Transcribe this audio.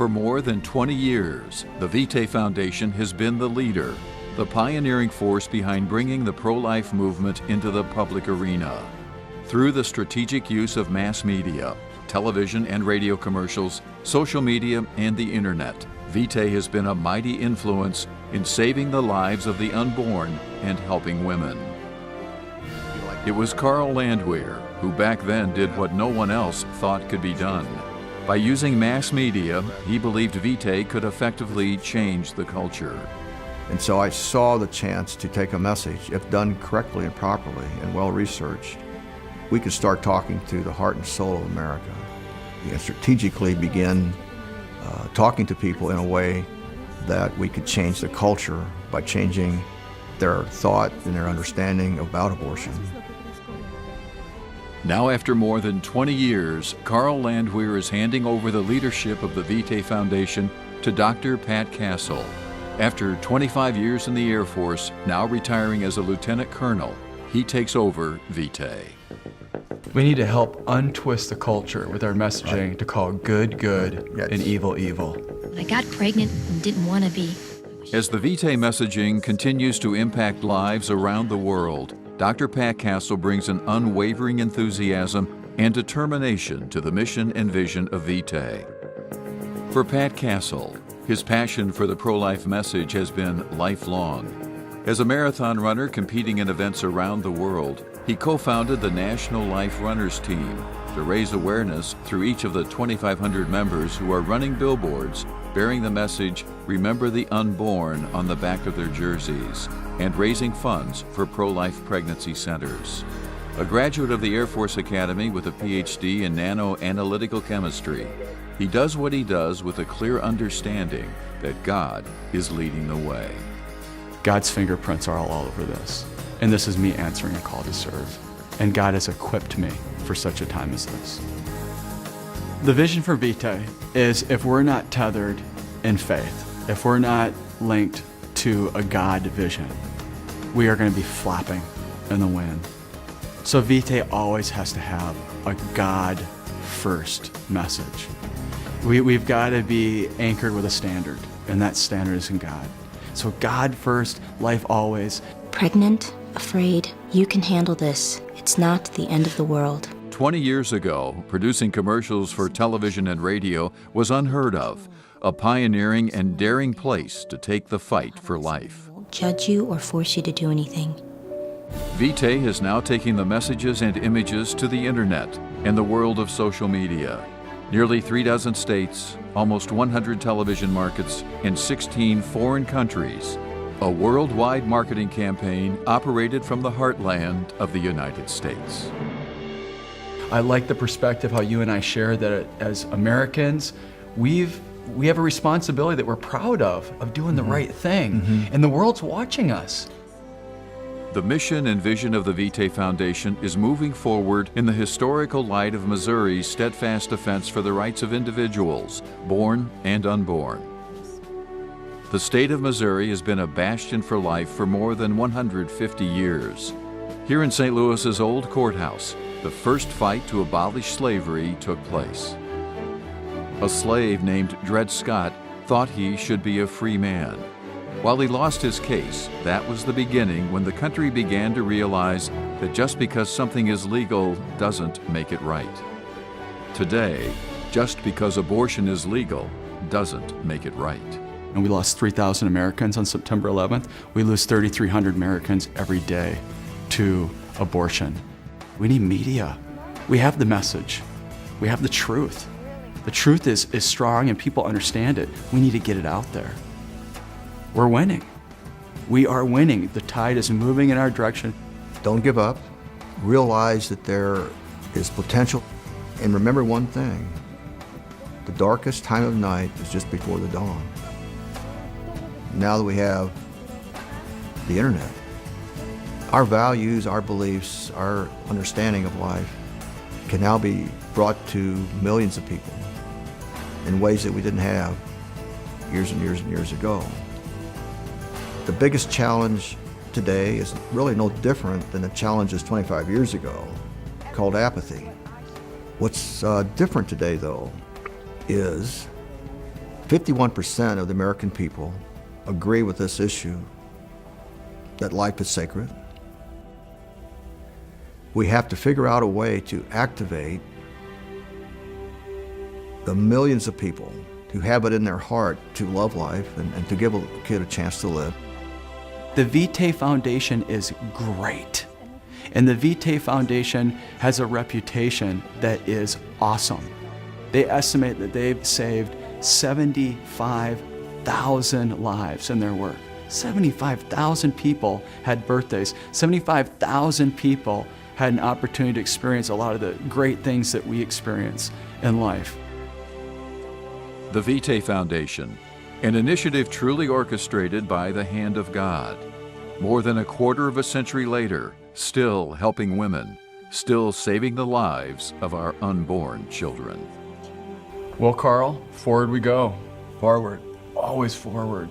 For more than 20 years, the Vitae Foundation has been the leader, the pioneering force behind bringing the pro-life movement into the public arena. Through the strategic use of mass media, television and radio commercials, social media, and the internet, Vitae has been a mighty influence in saving the lives of the unborn and helping women. It was Carl Landwehr who back then did what no one else thought could be done. By using mass media, he believed Vitae could effectively change the culture. And so I saw the chance to take a message, if done correctly and properly and well researched, we could start talking to the heart and soul of America. And strategically begin talking to people in a way that we could change the culture by changing their thought and their understanding about abortion. Now, after more than 20 years, Carl Landwehr is handing over the leadership of the Vitae Foundation to Dr. Pat Castle. After 25 years in the Air Force, now retiring as a lieutenant colonel, he takes over Vitae. We need to help untwist the culture with our messaging to call good, good, Yes. and evil, evil. I got pregnant and didn't want to be. As the Vitae messaging continues to impact lives around the world, Dr. Pat Castle brings an unwavering enthusiasm and determination to the mission and vision of Vitae. For Pat Castle, his passion for the pro-life message has been lifelong. As a marathon runner competing in events around the world, he co-founded the National Life Runners Team to raise awareness through each of the 2,500 members who are running billboards bearing the message, "Remember the Unborn," on the back of their jerseys, and raising funds for pro-life pregnancy centers. A graduate of the Air Force Academy with a PhD in nano-analytical chemistry, he does what he does with a clear understanding that God is leading the way. God's fingerprints are all over this, and this is me answering a call to serve. And God has equipped me for such a time as this. The vision for Vitae is, if we're not tethered in faith, if we're not linked to a God vision, we are going to be flapping in the wind. So Vitae always has to have a God first message. We've got to be anchored with a standard, and that standard is in God. So God first, life always. Pregnant, afraid, you can handle this. It's not the end of the world. 20 years ago, producing commercials for television and radio was unheard of, a pioneering and daring place to take the fight for life. Judge you or force you to do anything. Vitae is now taking the messages and images to the internet and the world of social media. Nearly 36 states, almost 100 television markets, and 16 foreign countries. A worldwide marketing campaign operated from the heartland of the United States. I like the perspective how you and I share that as Americans, we have a responsibility that we're proud of doing the right thing, and the world's watching us. The mission and vision of the Vitae Foundation is moving forward in the historical light of Missouri's steadfast defense for the rights of individuals, born and unborn. The state of Missouri has been a bastion for life for more than 150 years. Here in St. Louis's old courthouse, the first fight to abolish slavery took place. A slave named Dred Scott thought he should be a free man. While he lost his case, that was the beginning when the country began to realize that just because something is legal doesn't make it right. Today, just because abortion is legal doesn't make it right. And we lost 3,000 Americans on September 11th. We lose 3,300 Americans every day to abortion. We need media. We have the message. We have the truth. The truth is strong and people understand it. We need to get it out there. We're winning. We are winning. The tide is moving in our direction. Don't give up. Realize that there is potential. And remember one thing, the darkest time of night is just before the dawn. Now that we have the internet, our values, our beliefs, our understanding of life can now be brought to millions of people in ways that we didn't have years and years and years ago. The biggest challenge today is really no different than the challenges 25 years ago, called apathy. What's different today, though, is 51% of the American people agree with this issue, that life is sacred. We have to figure out a way to activate the millions of people who have it in their heart to love life and to give a kid a chance to live. The Vitae Foundation is great. And the Vitae Foundation has a reputation that is awesome. They estimate that they've saved 75,000 lives in their work. 75,000 people had birthdays. 75,000 people had an opportunity to experience a lot of the great things that we experience in life. The Vitae Foundation, an initiative truly orchestrated by the hand of God. More than a quarter of a century later, still helping women, still saving the lives of our unborn children. Well, Carl, forward we go. Forward. Always forward.